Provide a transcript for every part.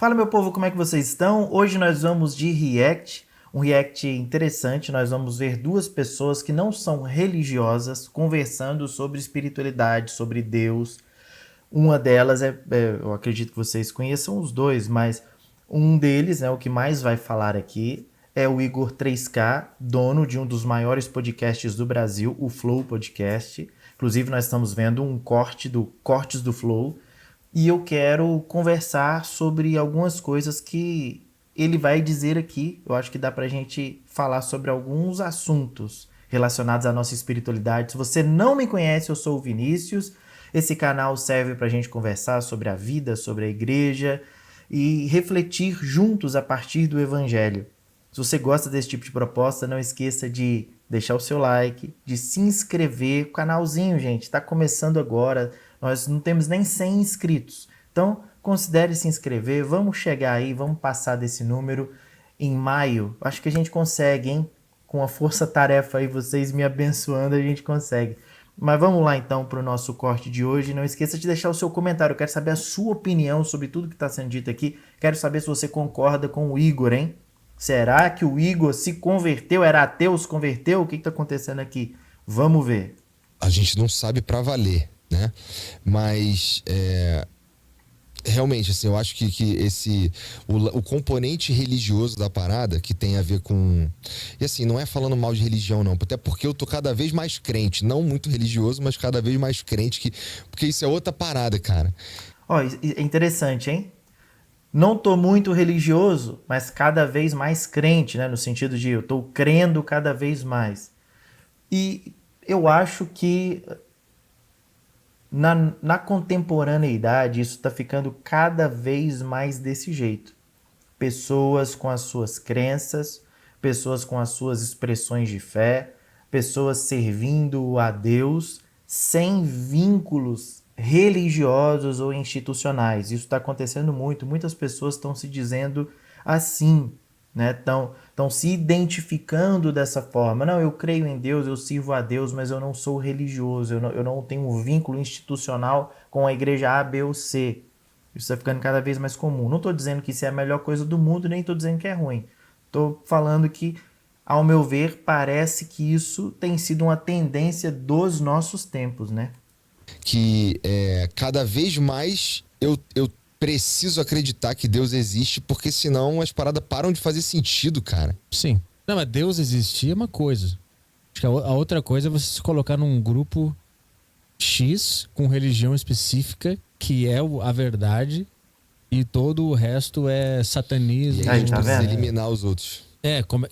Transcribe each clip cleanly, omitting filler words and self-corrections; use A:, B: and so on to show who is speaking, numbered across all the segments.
A: Fala, meu povo, como é que vocês estão? Hoje nós vamos de react, um react interessante. Nós vamos ver duas pessoas que não são religiosas conversando sobre espiritualidade, sobre Deus. Uma delas eu acredito que vocês conheçam os dois, mas um deles, o que mais vai falar aqui, é o Igor 3K, dono de um dos maiores podcasts do Brasil, o Flow Podcast. Inclusive, nós estamos vendo um corte do Cortes do Flow. E eu quero conversar sobre algumas coisas que ele vai dizer aqui. Eu acho que dá pra gente falar sobre alguns assuntos relacionados à nossa espiritualidade. Se você não me conhece, eu sou o Vinícius. Esse canal serve pra gente conversar sobre a vida, sobre a igreja e refletir juntos a partir do evangelho. Se você gosta desse tipo de proposta, não esqueça de deixar o seu like, de se inscrever. O canalzinho, gente, está começando agora. Nós não temos nem 100 inscritos. Então, considere se inscrever. Vamos chegar aí, vamos passar desse número em maio. Acho que a gente consegue, hein? Com a força-tarefa aí, vocês me abençoando, a gente consegue. Mas vamos lá então para o nosso corte de hoje. Não esqueça de deixar o seu comentário. Eu quero saber a sua opinião sobre tudo que está sendo dito aqui. Quero saber se você concorda com o Igor, hein? Será que o Igor se converteu? Era ateu, se converteu? O que está acontecendo aqui? Vamos ver.
B: A gente não sabe pra valer, né? Mas realmente, assim, eu acho que o componente religioso da parada, que tem a ver com... E assim, não é falando mal de religião, não. Até porque eu tô cada vez mais crente. Não muito religioso, mas cada vez mais crente. Porque isso é outra parada, cara.
A: Ó, é interessante, hein? Não tô muito religioso, mas cada vez mais crente, né? No sentido de eu tô crendo cada vez mais. E eu acho que na contemporaneidade isso está ficando cada vez mais desse jeito. Pessoas com as suas crenças, pessoas com as suas expressões de fé, pessoas servindo a Deus sem vínculos religiosos ou institucionais. Isso está acontecendo muito. Muitas pessoas estão se dizendo assim, né? Estão se identificando dessa forma. Não, eu creio em Deus, eu sirvo a Deus, mas eu não sou religioso, eu não tenho um vínculo institucional com a igreja A, B ou C. Isso está ficando cada vez mais comum. Não estou dizendo que isso é a melhor coisa do mundo, nem estou dizendo que é ruim. Estou falando que, ao meu ver, parece que isso tem sido uma tendência dos nossos tempos, né?
B: Que cada vez mais eu preciso acreditar que Deus existe, porque senão as paradas param de fazer sentido, cara.
C: Sim. Não, mas Deus existir é uma coisa. Acho que a outra coisa é você se colocar num grupo X com religião específica, que é a verdade, e todo o resto é satanismo.
B: E
A: Aí,
B: aí,
A: tá vendo?
B: eliminar os outros.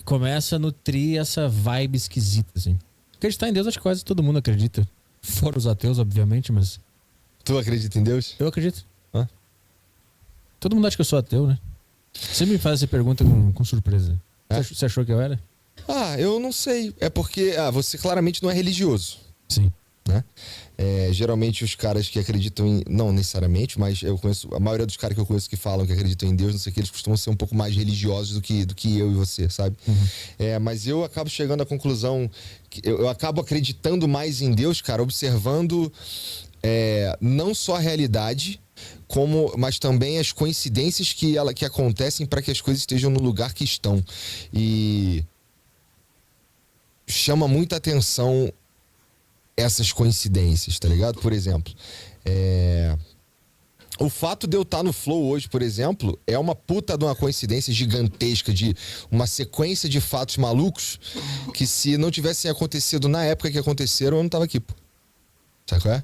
C: Começa a nutrir essa vibe esquisita, assim. Acreditar em Deus, acho que quase todo mundo acredita. Fora os ateus, obviamente, mas
B: Tu acredita em Deus?
C: eu acredito.
B: Hã?
C: Todo mundo acha que eu sou ateu, né? Sempre me faz essa pergunta com surpresa. Você achou que eu era?
B: Ah, eu não sei. É porque você claramente não é religioso,
C: Sim.
B: né? Geralmente os caras que acreditam em... Não necessariamente, mas eu conheço... A maioria dos caras que eu conheço que falam que acreditam em Deus, não sei o que, eles costumam ser um pouco mais religiosos do que eu e você, sabe? Mas eu acabo chegando à conclusão... Eu acabo acreditando mais em Deus, cara, observando não só a realidade, mas também as coincidências que acontecem para que as coisas estejam no lugar que estão. E chama muita atenção essas coincidências, tá ligado? Por exemplo, o fato de eu estar no Flow hoje, por exemplo, é uma puta de uma coincidência gigantesca, de uma sequência de fatos malucos que, se não tivessem acontecido na época que aconteceram, eu não tava aqui, pô. Sabe qual é?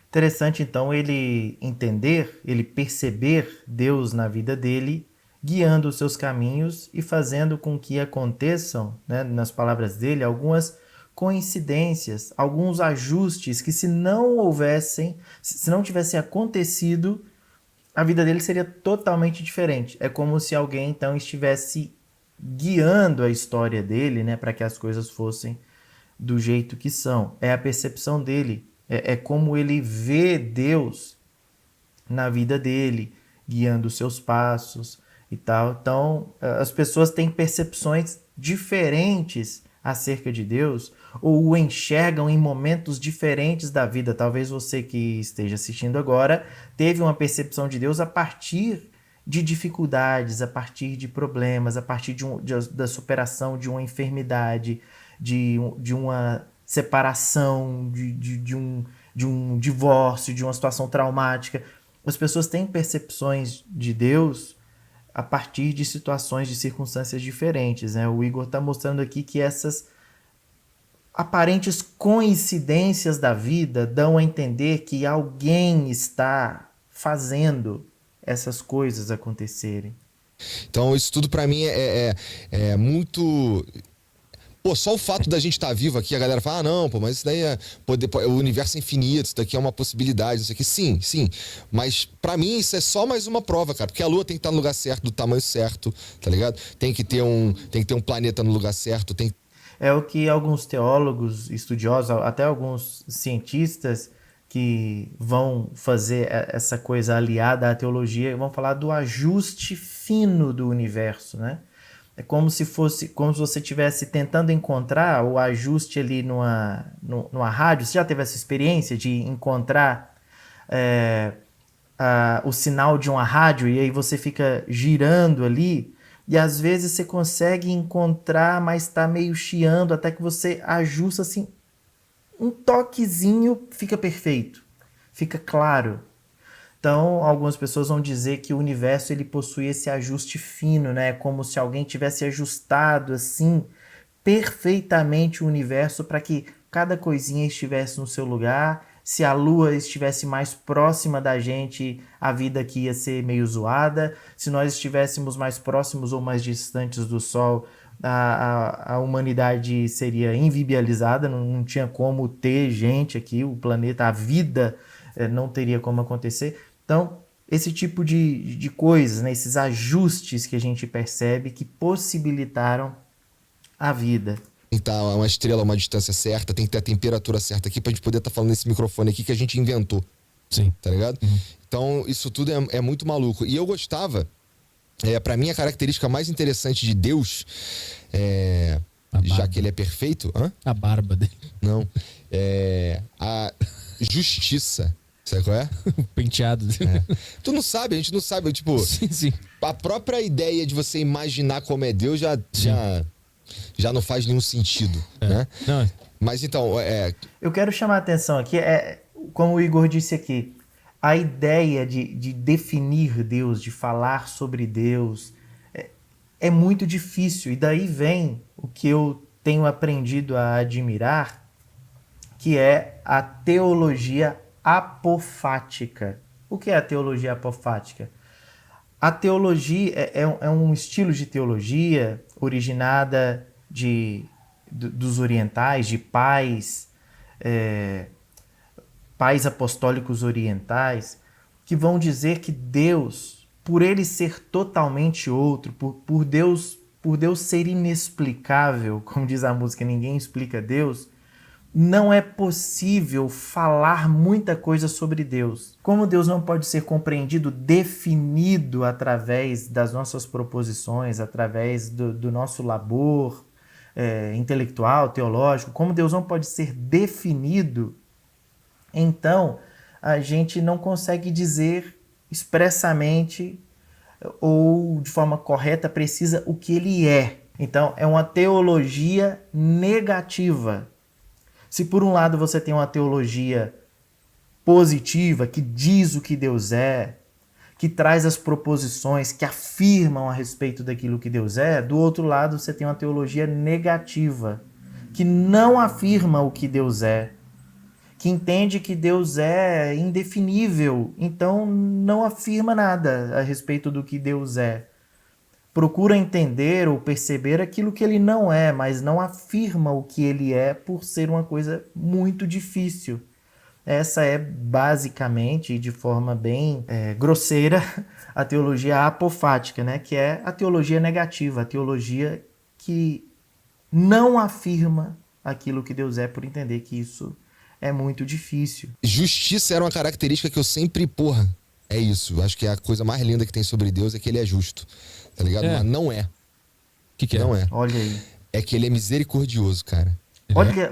A: Interessante, então, ele entender, ele perceber Deus na vida dele, guiando os seus caminhos e fazendo com que aconteçam, né, nas palavras dele, algumas coincidências, alguns ajustes que, se não houvessem, se não tivessem acontecido, a vida dele seria totalmente diferente. É como se alguém então estivesse guiando a história dele, né, para que as coisas fossem do jeito que são. É a percepção dele, é como ele vê Deus na vida dele, guiando os seus passos e tal. Então, as pessoas têm percepções diferentes acerca de Deus, ou o enxergam em momentos diferentes da vida. Talvez você que esteja assistindo agora teve uma percepção de Deus a partir de dificuldades, a partir de problemas, a partir da superação de uma enfermidade, de uma separação, de um divórcio, de uma situação traumática. As pessoas têm percepções de Deus a partir de situações, de circunstâncias diferentes, né? O Igor está mostrando aqui que essas aparentes coincidências da vida dão a entender que alguém está fazendo essas coisas acontecerem.
B: Então, isso tudo pra mim é muito... Pô, só o fato da gente estar vivo aqui, a galera fala, não, pô, mas isso daí o universo é infinito, isso daqui é uma possibilidade, isso aqui, sim, sim. Mas pra mim isso é só mais uma prova, cara, porque a Lua tem que estar no lugar certo, do tamanho certo, tá ligado? Tem que ter um planeta no lugar certo,
A: É o que alguns teólogos, estudiosos, até alguns cientistas que vão fazer essa coisa aliada à teologia, vão falar do ajuste fino do universo, né? É como se você estivesse tentando encontrar o ajuste ali numa rádio. Você já teve essa experiência de encontrar o sinal de uma rádio e aí você fica girando ali e às vezes você consegue encontrar, mas está meio chiando até que você ajusta assim um toquezinho, fica perfeito, fica claro. Então, algumas pessoas vão dizer que o universo ele possui esse ajuste fino, né? Como se alguém tivesse ajustado assim perfeitamente o universo para que cada coisinha estivesse no seu lugar. Se a Lua estivesse mais próxima da gente, a vida aqui ia ser meio zoada. Se nós estivéssemos mais próximos ou mais distantes do Sol, a humanidade seria inviabilizada, não tinha como ter gente aqui, o planeta, a vida não teria como acontecer. Então, esse tipo de coisas, né, esses ajustes que a gente percebe que possibilitaram a vida.
B: tem que estar uma estrela a uma distância certa, tem que ter a temperatura certa aqui pra gente poder estar falando nesse microfone aqui que a gente inventou.
C: Sim.
B: Tá ligado? Uhum. Então, isso tudo é muito maluco. E eu gostava, pra mim, a característica mais interessante de Deus, já que ele é perfeito... Hã?
C: A barba dele.
B: Não. A justiça. Sabe qual é?
C: O penteado dele.
B: Tu não sabe, a gente não sabe. Tipo,
C: sim.
B: A própria ideia de você imaginar como é Deus já não faz nenhum sentido, né?
C: Não.
B: Mas então,
A: Eu quero chamar a atenção aqui, como o Igor disse aqui, a ideia de definir Deus, de falar sobre Deus, é muito difícil. E daí vem o que eu tenho aprendido a admirar, que é a teologia apofática. O que é a teologia apofática? A teologia é um estilo de teologia originada dos orientais, de pais apostólicos orientais, que vão dizer que Deus, por ele ser totalmente outro, por Deus ser inexplicável, como diz a música, ninguém explica Deus, não é possível falar muita coisa sobre Deus. Como Deus não pode ser compreendido, definido através das nossas proposições, através do nosso labor intelectual, teológico, como Deus não pode ser definido, então a gente não consegue dizer expressamente ou de forma correta, precisa, o que ele é. Então é uma teologia negativa. Se por um lado você tem uma teologia positiva, que diz o que Deus é, que traz as proposições, que afirmam a respeito daquilo que Deus é, do outro lado você tem uma teologia negativa, que não afirma o que Deus é, que entende que Deus é indefinível, então não afirma nada a respeito do que Deus é. Procura entender ou perceber aquilo que ele não é, mas não afirma o que ele é por ser uma coisa muito difícil. Essa é basicamente, de forma bem grosseira, a teologia apofática, né? Que é a teologia negativa, a teologia que não afirma aquilo que Deus é por entender que isso é muito difícil.
B: Justiça era uma característica que eu sempre, é isso. Acho que a coisa mais linda que tem sobre Deus é que ele é justo. Tá ligado? Mas não é.
C: O que
B: não
C: é?
A: Olha aí.
B: É que ele é misericordioso, cara.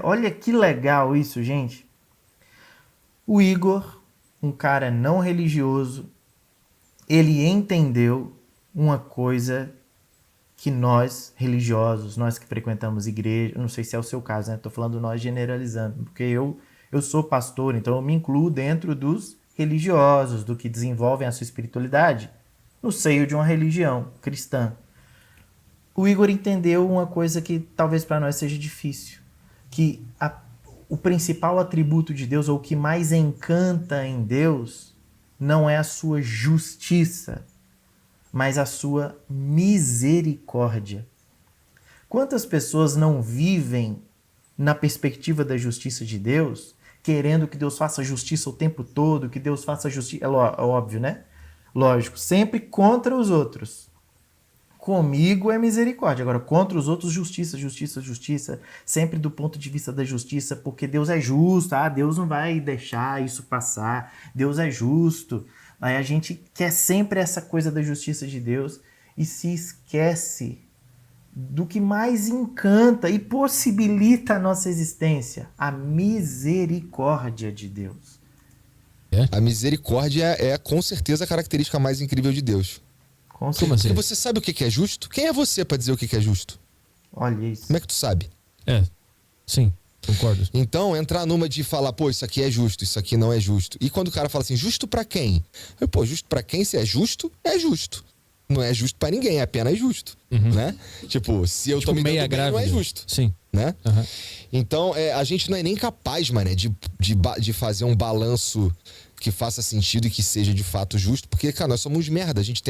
A: Olha que legal isso, gente. O Igor, um cara não religioso, ele entendeu uma coisa que nós, religiosos, nós que frequentamos igreja, não sei se é o seu caso, né? Estou falando nós generalizando, porque eu sou pastor, então eu me incluo dentro dos religiosos, do que desenvolvem a sua espiritualidade no seio de uma religião cristã. O Igor entendeu uma coisa que talvez para nós seja difícil, que o principal atributo de Deus, ou o que mais encanta em Deus, não é a sua justiça, mas a sua misericórdia. Quantas pessoas não vivem na perspectiva da justiça de Deus, querendo que Deus faça justiça o tempo todo, que Deus faça justiça, é óbvio, né? Lógico, sempre contra os outros. Comigo é misericórdia, agora contra os outros justiça, justiça, justiça, sempre do ponto de vista da justiça, porque Deus é justo, Deus não vai deixar isso passar, Deus é justo. Aí a gente quer sempre essa coisa da justiça de Deus e se esquece do que mais encanta e possibilita a nossa existência, a misericórdia de Deus.
B: A misericórdia é com certeza a característica mais incrível de Deus.
A: Com certeza.
B: Porque você sabe o que é justo? Quem é você para dizer o que é justo?
A: Olha isso.
B: Como é que tu sabe?
C: Sim, concordo.
B: Então, entrar numa de falar, pô, isso aqui é justo, isso aqui não é justo. E quando o cara fala assim, justo pra quem? Pô, justo pra quem? Se é justo, é justo. Não é justo pra ninguém, é apenas justo, né? Tipo, se eu tô me dando bem, não é justo.
C: Sim.
B: Né? Então, a gente não é nem capaz, mané, de fazer um balanço que faça sentido e que seja de fato justo, porque, cara, nós somos merda, a gente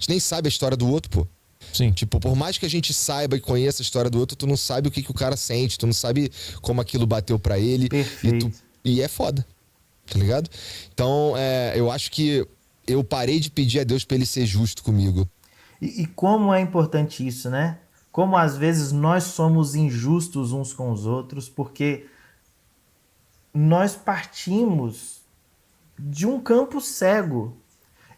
B: nem sabe a história do outro, pô.
C: Sim.
B: Tipo, por mais que a gente saiba e conheça a história do outro, tu não sabe o que o cara sente, tu não sabe como aquilo bateu pra ele.
A: Perfeito.
B: E é foda, tá ligado? Então, eu acho que eu parei de pedir a Deus pra ele ser justo comigo.
A: E como é importante isso, né? Como às vezes nós somos injustos uns com os outros, porque nós partimos de um campo cego.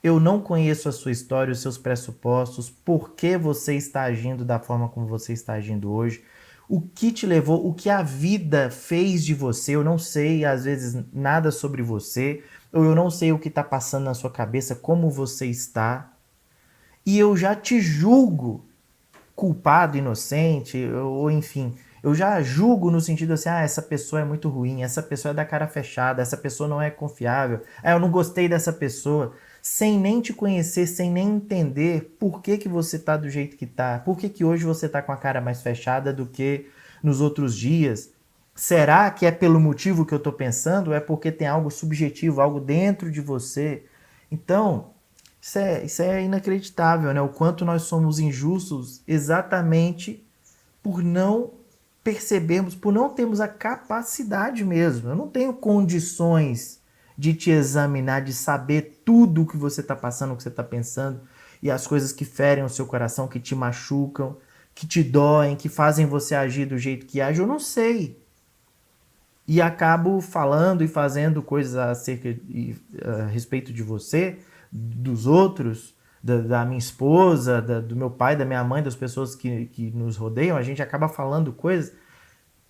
A: Eu não conheço a sua história, os seus pressupostos, por que você está agindo da forma como você está agindo hoje, o que te levou, o que a vida fez de você. Eu não sei, às vezes, nada sobre você, ou eu não sei o que está passando na sua cabeça, como você está, e eu já te julgo culpado, inocente, ou enfim, eu já julgo no sentido assim, essa pessoa é muito ruim, essa pessoa é da cara fechada, essa pessoa não é confiável, eu não gostei dessa pessoa, sem nem te conhecer, sem nem entender por que você tá do jeito que tá, por que hoje você tá com a cara mais fechada do que nos outros dias. Será que é pelo motivo que eu tô pensando, ou é porque tem algo subjetivo, algo dentro de você? Então, isso é inacreditável, né? O quanto nós somos injustos exatamente por não percebermos, por não termos a capacidade mesmo. Eu não tenho condições de te examinar, de saber tudo o que você está passando, o que você está pensando, e as coisas que ferem o seu coração, que te machucam, que te doem, que fazem você agir do jeito que age. Eu não sei. E acabo falando e fazendo coisas a respeito de você, dos outros, da minha esposa, do meu pai, da minha mãe, das pessoas que nos rodeiam. A gente acaba falando coisas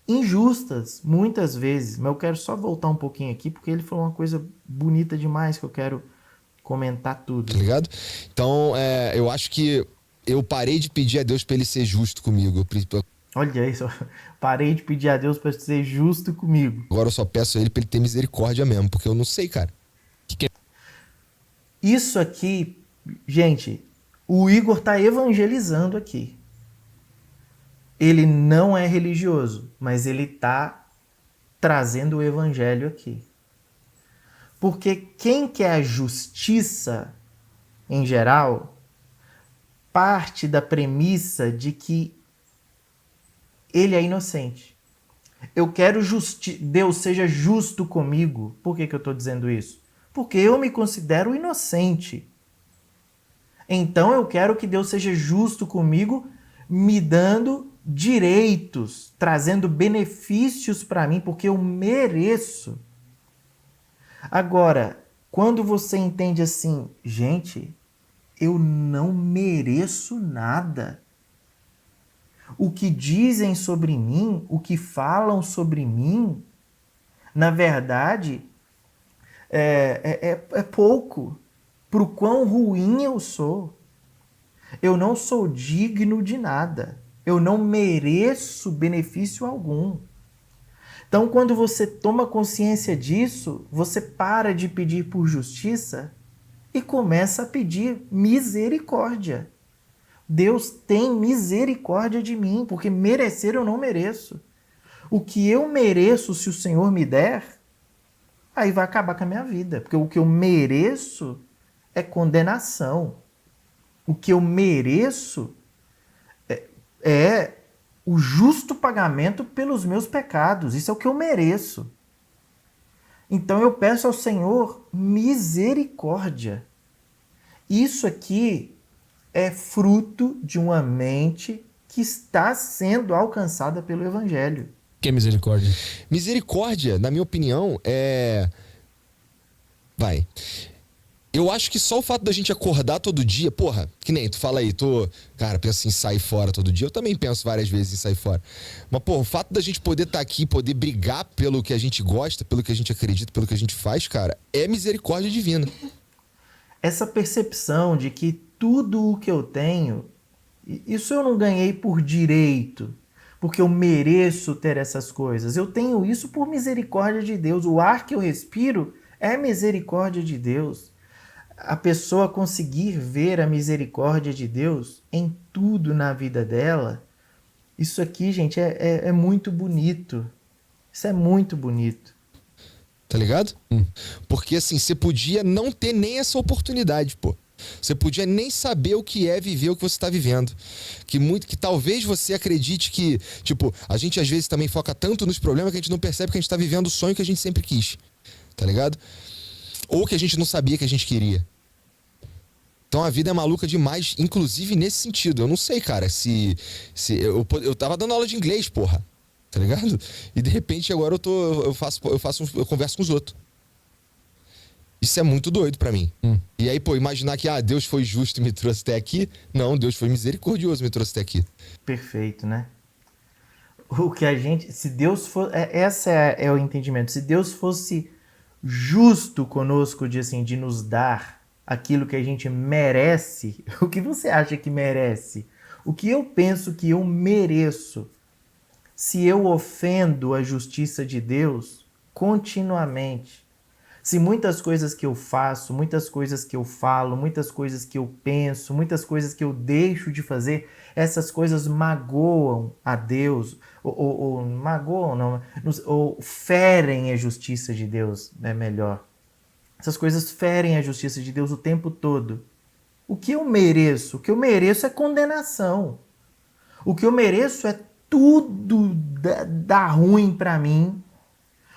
A: injustas, muitas vezes. Mas eu quero só voltar um pouquinho aqui, porque ele falou uma coisa bonita demais que eu quero comentar tudo.
B: Tá ligado? Então, eu acho que eu parei de pedir a Deus pra ele ser justo comigo.
A: Olha isso, parei de pedir a Deus pra ser justo comigo.
B: Agora eu só peço a ele pra ele ter misericórdia mesmo, porque eu não sei, cara.
A: Isso aqui, gente, o Igor tá evangelizando aqui. Ele não é religioso, mas ele tá trazendo o evangelho aqui. Porque quem quer a justiça, em geral, parte da premissa de que ele é inocente. Eu quero Deus seja justo comigo. Por que eu estou dizendo isso? Porque eu me considero inocente. Então eu quero que Deus seja justo comigo, me dando direitos, trazendo benefícios para mim, porque eu mereço. Agora, quando você entende assim, gente, eu não mereço nada. O que dizem sobre mim, o que falam sobre mim, na verdade, é pouco. pro quão ruim eu sou. Eu não sou digno de nada. Eu não mereço benefício algum. Então, quando você toma consciência disso, você para de pedir por justiça e começa a pedir misericórdia. Deus tem misericórdia de mim, porque merecer eu não mereço. O que eu mereço, se o Senhor me der, aí vai acabar com a minha vida. Porque o que eu mereço é condenação. O que eu mereço é o justo pagamento pelos meus pecados. Isso é o que eu mereço. Então eu peço ao Senhor misericórdia. Isso aqui é fruto de uma mente que está sendo alcançada pelo Evangelho.
C: Que é misericórdia?
B: Misericórdia, na minha opinião, Eu acho que só o fato da gente acordar todo dia, porra, que nem tu fala aí, cara, pensa em sair fora todo dia. Eu também penso várias vezes em sair fora. Mas, porra, o fato da gente poder estar aqui, poder brigar pelo que a gente gosta, pelo que a gente acredita, pelo que a gente faz, cara, é misericórdia divina.
A: Essa percepção de que tudo o que eu tenho, isso eu não ganhei por direito, porque eu mereço ter essas coisas. Eu tenho isso por misericórdia de Deus. O ar que eu respiro é misericórdia de Deus. A pessoa conseguir ver a misericórdia de Deus em tudo na vida dela, isso aqui, gente, é muito bonito. Isso é muito bonito.
B: Tá ligado? Porque, assim, você podia não ter nem essa oportunidade, pô. Você podia nem saber o que é viver o que você tá vivendo. Que talvez você acredite que, tipo, a gente às vezes também foca tanto nos problemas que a gente não percebe que a gente tá vivendo o sonho que a gente sempre quis. Tá ligado? Ou que a gente não sabia que a gente queria. Então a vida é maluca demais, inclusive nesse sentido. Eu não sei, cara, se eu tava dando aula de inglês, porra. Tá ligado? E de repente agora eu converso com os outros. Isso é muito doido pra mim. E aí, pô, imaginar que Deus foi justo e me trouxe até aqui. Não, Deus foi misericordioso e me trouxe até aqui.
A: Perfeito, né? O que a gente, se Deus for, é o entendimento. Se Deus fosse justo conosco de nos dar aquilo que a gente merece, o que você acha que merece? O que eu penso que eu mereço? Se eu ofendo a justiça de Deus continuamente, se muitas coisas que eu faço, muitas coisas que eu falo, muitas coisas que eu penso, muitas coisas que eu deixo de fazer, essas coisas magoam a Deus, ou magoam, não, ou ferem a justiça de Deus, é melhor. Essas coisas ferem a justiça de Deus o tempo todo. O que eu mereço? O que eu mereço é condenação. O que eu mereço é tudo dar ruim para mim.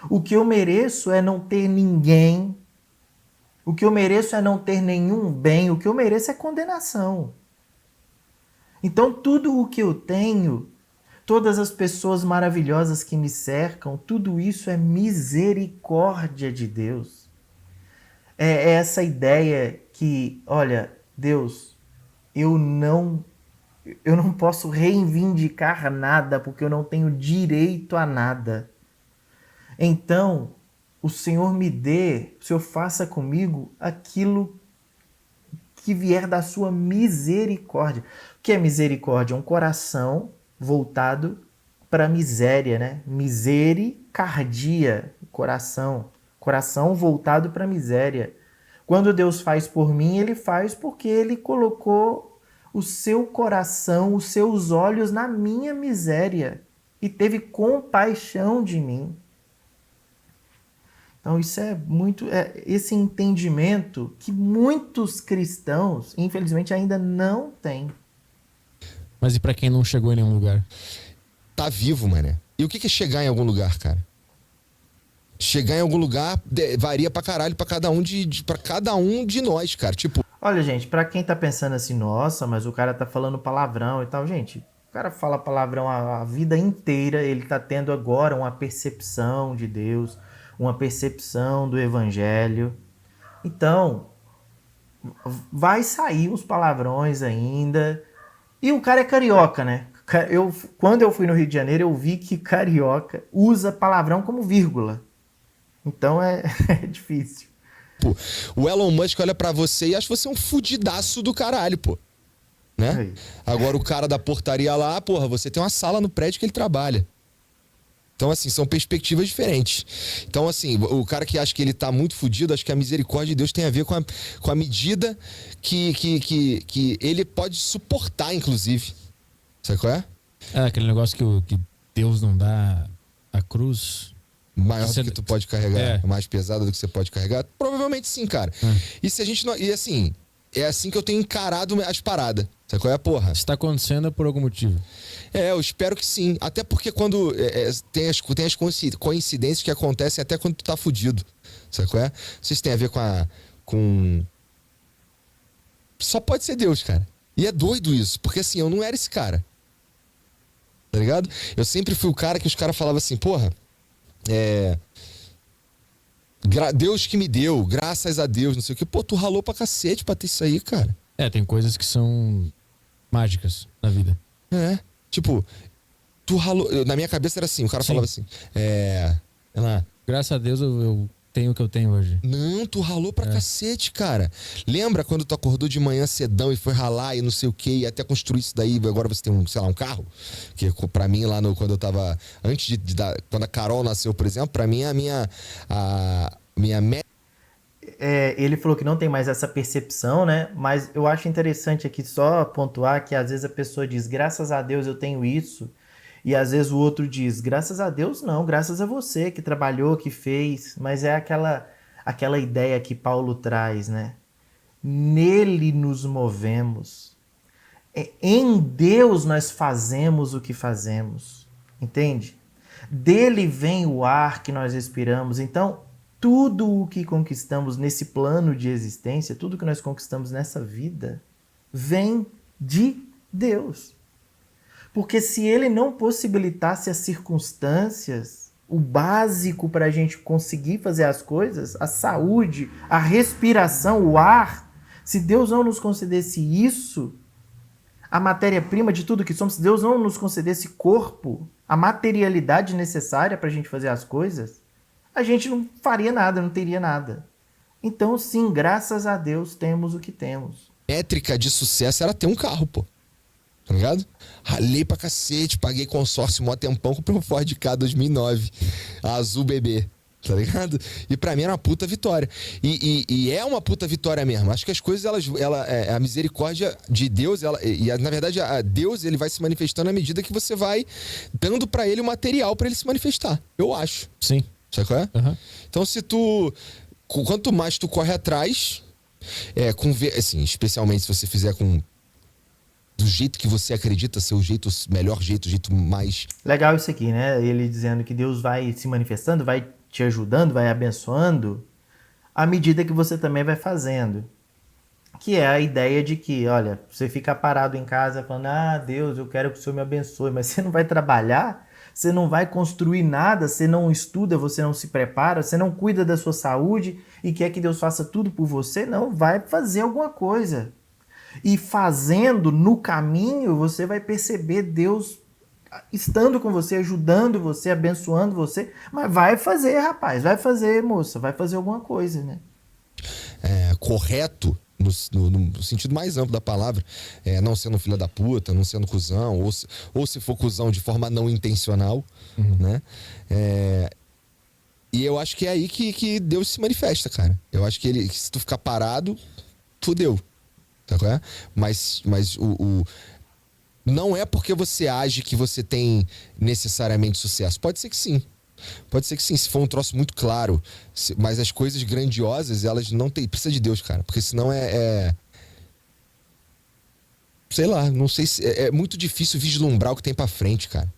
A: O que eu mereço é não ter ninguém. O que eu mereço é não ter nenhum bem. O que eu mereço é condenação. Então, tudo o que eu tenho, todas as pessoas maravilhosas que me cercam, tudo isso é misericórdia de Deus. É essa ideia que, olha, Deus, eu não posso reivindicar nada porque eu não tenho direito a nada. Então, o Senhor me dê, o Senhor faça comigo aquilo que vier da sua misericórdia. O que é misericórdia? Um coração voltado para a miséria, né? Misericardia, coração voltado para a miséria. Quando Deus faz por mim, Ele faz porque Ele colocou o seu coração, os seus olhos na minha miséria e teve compaixão de mim. Então isso é muito, esse entendimento que muitos cristãos, infelizmente, ainda não têm.
C: Mas e pra quem não chegou em nenhum lugar?
B: Tá vivo, mané. E o que é chegar em algum lugar, cara? Chegar em algum lugar varia pra caralho pra cada um de nós, cara. Tipo...
A: Olha, gente, pra quem tá pensando assim, nossa, mas o cara tá falando palavrão e tal, gente, o cara fala palavrão a vida inteira, ele tá tendo agora uma percepção de Deus, uma percepção do Evangelho. Então, vai sair os palavrões ainda. E o cara é carioca, né? Quando eu fui no Rio de Janeiro, eu vi que carioca usa palavrão como vírgula. Então é difícil.
B: Pô, o Elon Musk olha pra você e acha você um fudidaço do caralho, pô. Né? Agora o cara da portaria lá, porra, você tem uma sala no prédio que ele trabalha. Então, assim, são perspectivas diferentes. Então, assim, o cara que acha que ele tá muito fudido, acho que a misericórdia de Deus tem a ver com a medida que ele pode suportar, inclusive. Sabe qual é?
C: É aquele negócio que Deus não dá a cruz.
B: Maior
C: Você-
B: do que tu pode carregar,
C: É.
B: mais pesada do que você pode carregar? Provavelmente sim, cara. E se a gente não. E assim, é assim que eu tenho encarado as paradas. Sabe qual é, porra?
C: Isso tá acontecendo por algum motivo.
B: Eu espero que sim. Até porque quando tem as coincidências que acontecem até quando tu tá fudido. Sabe qual é? Não sei se tem a ver com. Só pode ser Deus, cara. E é doido isso, porque assim, eu não era esse cara. Tá ligado? Eu sempre fui o cara que os caras falavam assim, porra, Deus que me deu, graças a Deus, não sei o que. Pô, tu ralou pra cacete pra ter isso aí, cara.
C: Tem coisas que são mágicas na vida.
B: Tipo, tu ralou. Na minha cabeça era assim, o cara
C: Sim.
B: falava assim, lá,
C: Graças a Deus eu tenho o que eu tenho hoje.
B: não, tu ralou pra cacete, cara. Lembra quando tu acordou de manhã cedão e foi ralar e não sei o que, e até construir isso daí, agora você tem um carro? Que pra mim lá quando eu tava, antes quando a Carol nasceu, por exemplo, pra mim a minha meta.
A: Ele falou que não tem mais essa percepção, né? Mas eu acho interessante aqui só pontuar que às vezes a pessoa diz, graças a Deus eu tenho isso, e às vezes o outro diz, graças a Deus não, graças a você que trabalhou, que fez. Mas é aquela ideia que Paulo traz, né? Nele nos movemos. Em Deus nós fazemos o que fazemos. Entende? Dele vem o ar que nós respiramos. Então, tudo o que conquistamos nesse plano de existência, tudo que nós conquistamos nessa vida, vem de Deus. Porque se ele não possibilitasse as circunstâncias, o básico para a gente conseguir fazer as coisas, a saúde, a respiração, o ar, se Deus não nos concedesse isso, a matéria-prima de tudo que somos, se Deus não nos concedesse corpo, a materialidade necessária para a gente fazer as coisas, a gente não faria nada, não teria nada. Então, sim, graças a Deus temos o que temos.
B: Métrica de sucesso era ter um carro, pô. Tá ligado? Ralei pra cacete, paguei consórcio mó tempão, comprei um Ford Ka 2009, azul bebê, tá ligado? E pra mim era uma puta vitória. E é uma puta vitória mesmo. Acho que as coisas, a misericórdia de Deus, na verdade, Deus ele vai se manifestando à medida que você vai dando pra ele o material pra ele se manifestar. Eu acho.
C: Sim.
B: Sabe qual é?
C: Uhum.
B: Então, quanto mais tu corre atrás, assim, especialmente se você fizer do jeito que você acredita ser o melhor jeito, o jeito mais...
A: Legal isso aqui, né? Ele dizendo que Deus vai se manifestando, vai te ajudando, vai abençoando, à medida que você também vai fazendo. Que é a ideia de que, olha, você fica parado em casa falando, Deus, eu quero que o Senhor me abençoe, mas você não vai trabalhar, você não vai construir nada, você não estuda, você não se prepara, você não cuida da sua saúde e quer que Deus faça tudo por você, não, vai fazer alguma coisa. E fazendo no caminho, você vai perceber Deus estando com você, ajudando você, abençoando você. Mas vai fazer, rapaz, vai fazer, moça, vai fazer alguma coisa, né?
B: Correto, no sentido mais amplo da palavra, não sendo filho da puta, não sendo cuzão, ou se for cuzão de forma não intencional, né? E eu acho que é aí que Deus se manifesta, cara. Eu acho que se tu ficar parado, fudeu. Tá? Mas não é porque você age que você tem necessariamente sucesso. Pode ser que sim. Pode ser que sim, se for um troço muito claro. Mas as coisas grandiosas, elas não tem. Precisa de Deus, cara. Porque senão sei lá, não sei se. É muito difícil vislumbrar o que tem pra frente, cara.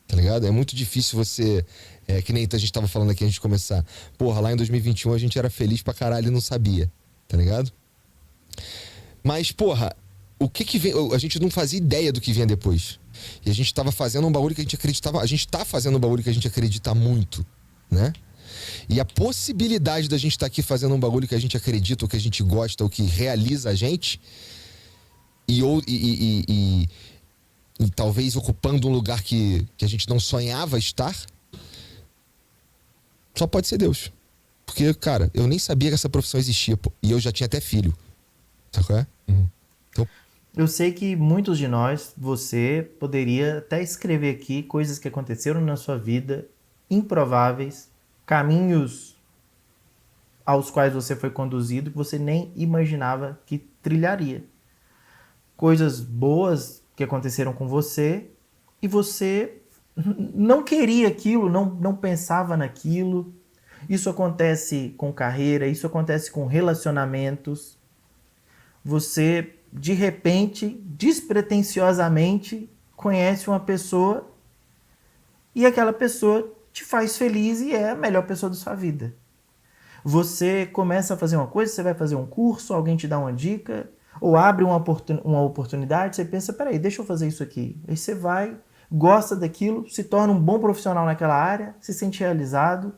B: Tá ligado? É muito difícil você. Que nem a gente tava falando aqui antes de começar. Porra, lá em 2021 a gente era feliz pra caralho e não sabia. Tá ligado? Mas, porra, o que vem... A gente não fazia ideia do que vinha depois. E a gente tava fazendo um bagulho que a gente acreditava... A gente tá fazendo um bagulho que a gente acredita muito, né? E a possibilidade da gente estar aqui fazendo um bagulho que a gente acredita, ou que a gente gosta, ou que realiza a gente, e talvez ocupando um lugar que a gente não sonhava estar, só pode ser Deus. Porque, cara, eu nem sabia que essa profissão existia, pô. E eu já tinha até filho. Sabe qual é? Então,
A: Eu sei que muitos de nós, você poderia até escrever aqui coisas que aconteceram na sua vida, improváveis, caminhos aos quais você foi conduzido que você nem imaginava que trilharia. Coisas boas que aconteceram com você e você não queria aquilo, não pensava naquilo. Isso acontece com carreira, isso acontece com relacionamentos. Você, de repente, despretensiosamente, conhece uma pessoa e aquela pessoa te faz feliz e é a melhor pessoa da sua vida. Você começa a fazer uma coisa, você vai fazer um curso, alguém te dá uma dica, ou abre uma oportunidade, você pensa, peraí, deixa eu fazer isso aqui. Aí você vai, gosta daquilo, se torna um bom profissional naquela área, se sente realizado,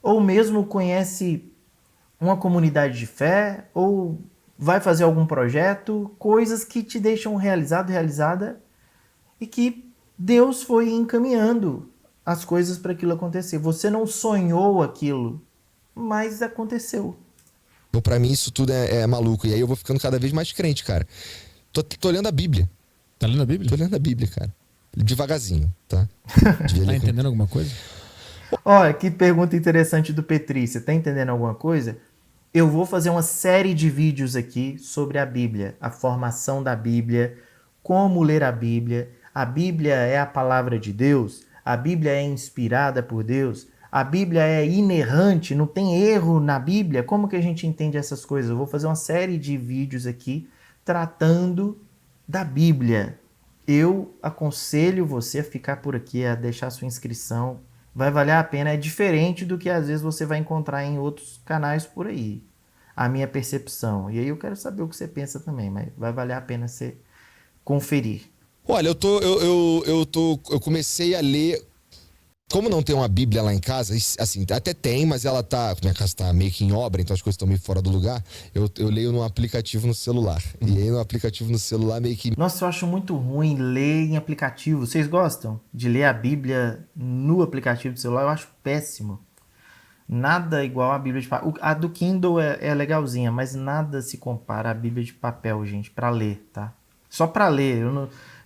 A: ou mesmo conhece uma comunidade de fé, ou vai fazer algum projeto, coisas que te deixam realizado, realizada, e que Deus foi encaminhando as coisas para aquilo acontecer. Você não sonhou aquilo, mas aconteceu.
B: então, pra mim, isso tudo é maluco. E aí eu vou ficando cada vez mais crente, cara. Tô lendo a Bíblia.
C: Tá lendo a Bíblia?
B: Tô lendo a Bíblia, cara. Devagarzinho, tá?
C: Tá entendendo alguma coisa?
A: Olha, que pergunta interessante do Petri. Você tá entendendo alguma coisa? Eu vou fazer uma série de vídeos aqui sobre a Bíblia, a formação da Bíblia, como ler a Bíblia. A Bíblia é a palavra de Deus, a Bíblia é inspirada por Deus, a Bíblia é inerrante, não tem erro na Bíblia. Como que a gente entende essas coisas? Eu vou fazer uma série de vídeos aqui tratando da Bíblia. Eu aconselho você a ficar por aqui, a deixar sua inscrição. Vai valer a pena, é diferente do que às vezes você vai encontrar em outros canais por aí. A minha percepção. E aí eu quero saber o que você pensa também, mas vai valer a pena você conferir.
B: Olha, eu comecei a ler. Como não tem uma Bíblia lá em casa, assim, até tem, mas ela tá. Minha casa tá meio que em obra, então as coisas estão meio fora do lugar. Eu leio num aplicativo no celular. E aí no aplicativo no celular meio que.
A: Nossa, eu acho muito ruim ler em aplicativo. Vocês gostam de ler a Bíblia no aplicativo do celular? Eu acho péssimo. Nada igual a Bíblia de papel. A do Kindle é legalzinha, mas nada se compara à Bíblia de papel, gente, para ler, tá? Só para ler.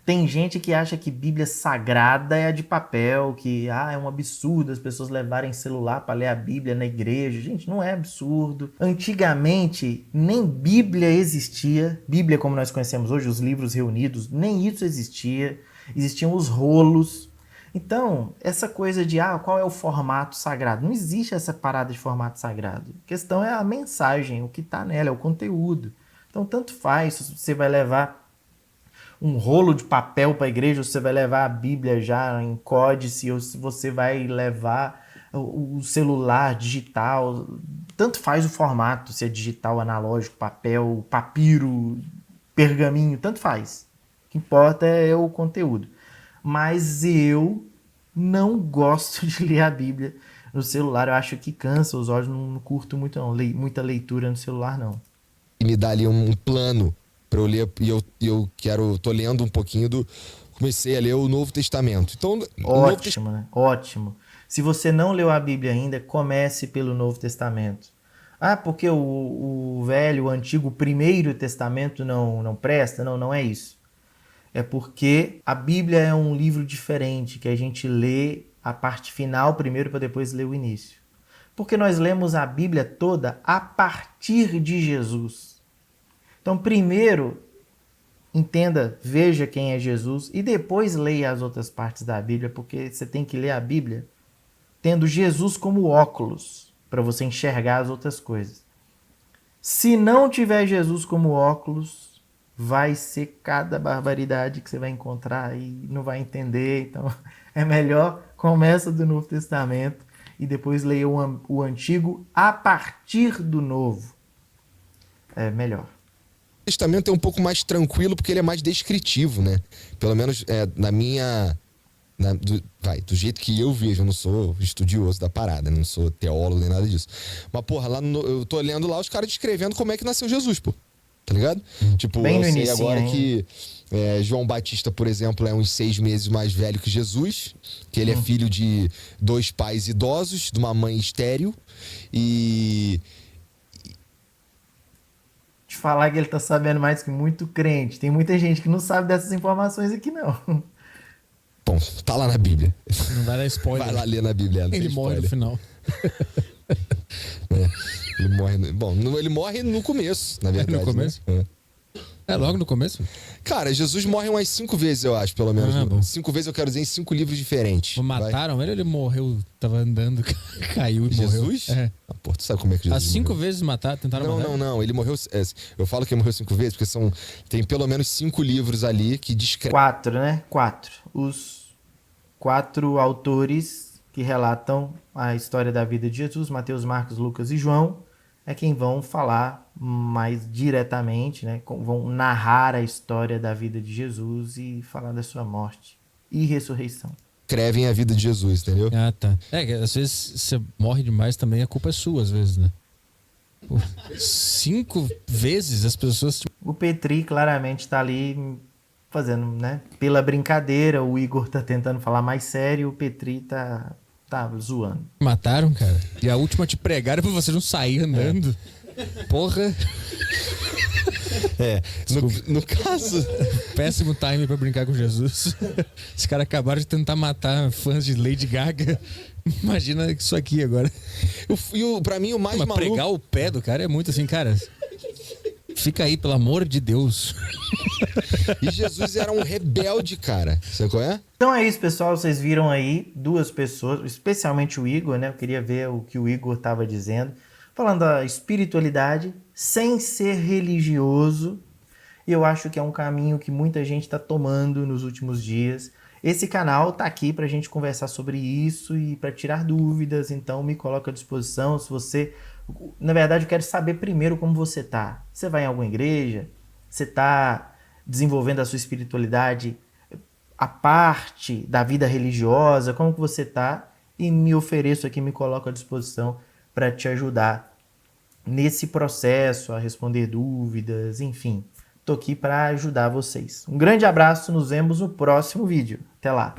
A: Tem gente que acha que Bíblia sagrada é a de papel, que é um absurdo as pessoas levarem celular para ler a Bíblia na igreja. Gente, não é absurdo. Antigamente, nem Bíblia existia. Bíblia como nós conhecemos hoje, os livros reunidos, nem isso existia. Existiam os rolos. Então, essa coisa de qual é o formato sagrado? Não existe essa parada de formato sagrado. A questão é a mensagem, o que está nela, é o conteúdo. Então, tanto faz se você vai levar um rolo de papel para a igreja, ou se você vai levar a Bíblia já em códice, ou se você vai levar o celular digital. Tanto faz o formato, se é digital, analógico, papel, papiro, pergaminho, tanto faz. O que importa é o conteúdo. Mas eu não gosto de ler a Bíblia no celular. Eu acho que cansa os olhos, não curto muito não. Muita leitura no celular, não.
B: E me dá ali um plano para eu ler. E eu tô lendo um pouquinho comecei a ler o Novo Testamento. Então,
A: ótimo, né? Ótimo. Se você não leu a Bíblia ainda, comece pelo Novo Testamento. Porque o velho, o antigo, o Primeiro Testamento não presta? Não é isso. É porque a Bíblia é um livro diferente, que a gente lê a parte final primeiro para depois ler o início. Porque nós lemos a Bíblia toda a partir de Jesus. Então, primeiro, entenda, veja quem é Jesus e depois leia as outras partes da Bíblia, porque você tem que ler a Bíblia tendo Jesus como óculos para você enxergar as outras coisas. Se não tiver Jesus como óculos, vai ser cada barbaridade que você vai encontrar e não vai entender. Então, é melhor começa do Novo Testamento e depois leia o Antigo a partir do Novo. É melhor.
B: O Testamento é um pouco mais tranquilo porque ele é mais descritivo, né? Pelo menos do jeito que eu vejo, eu não sou estudioso da parada, não sou teólogo nem nada disso. Mas, porra, eu tô olhando lá os caras descrevendo como é que nasceu Jesus, pô. tá ligado? Tipo,
A: Bem no
B: eu sei
A: inicinho
B: agora
A: ainda.
B: que João Batista, por exemplo, é uns 6 meses mais velho que Jesus, que ele é filho de 2 pais idosos, de uma mãe estéril, e
A: Te falar que ele tá sabendo mais que muito crente. Tem muita gente que não sabe dessas informações aqui, não.
B: bom, tá lá na Bíblia.
C: Não vai dar spoiler.
B: Vai lá ler na Bíblia, não
C: Ele
B: tem
C: morre no
B: spoiler.
C: final.
B: Ele morre. Bom, ele morre no começo, na verdade.
C: no começo?
B: Né?
C: É logo no começo?
B: Cara, Jesus morre umas 5 vezes, eu acho, pelo menos.
C: Ah, bom.
B: 5 vezes eu quero dizer em 5 livros diferentes.
C: Mataram ele ou ele morreu? Tava andando, caiu e morreu.
B: Jesus?
C: É.
B: Ah, pô, tu sabe como é que Jesus
C: As 5
B: morreu?
C: vezes tentaram
B: Não,
C: matar?
B: não, não. Ele morreu. Eu falo que ele morreu 5 vezes porque tem pelo menos 5 livros ali que descrevem.
A: 4, né? 4. Os 4 autores que relatam a história da vida de Jesus, Mateus, Marcos, Lucas e João, é quem vão falar mais diretamente, né? Vão narrar a história da vida de Jesus e falar da sua morte e ressurreição.
B: Escrevem a vida de Jesus, entendeu?
C: Ah, tá. É, que às vezes você morre demais também, a culpa é sua, às vezes, né? Pô, 5 vezes as pessoas...
A: O Petri claramente está ali fazendo, né? Pela brincadeira, o Igor tá tentando falar mais sério, o Petri tá zoando.
C: Mataram, cara. E a última te pregaram pra você não sair andando. Porra.
B: No caso.
C: Péssimo time pra brincar com Jesus. Os caras acabaram de tentar matar fãs de Lady Gaga. Imagina isso aqui agora.
B: Pra mim, o mais
C: Mas
B: maluco.
C: pregar o pé do cara é muito assim, cara. Fica aí, pelo amor de Deus.
B: E Jesus era um rebelde, cara. Sabe qual é?
A: Então é isso, pessoal. Vocês viram aí 2 pessoas, especialmente o Igor, né? Eu queria ver o que o Igor estava dizendo. Falando da espiritualidade sem ser religioso. E eu acho que é um caminho que muita gente está tomando nos últimos dias. Esse canal tá aqui para a gente conversar sobre isso e para tirar dúvidas. Então me coloca à disposição. Se você... Na verdade, eu quero saber primeiro como você tá. Você vai em alguma igreja? Você tá desenvolvendo a sua espiritualidade a parte da vida religiosa? Como que você tá? E me ofereço aqui, me coloco à disposição para te ajudar nesse processo, a responder dúvidas, enfim. Tô aqui para ajudar vocês. Um grande abraço, nos vemos no próximo vídeo. Até lá!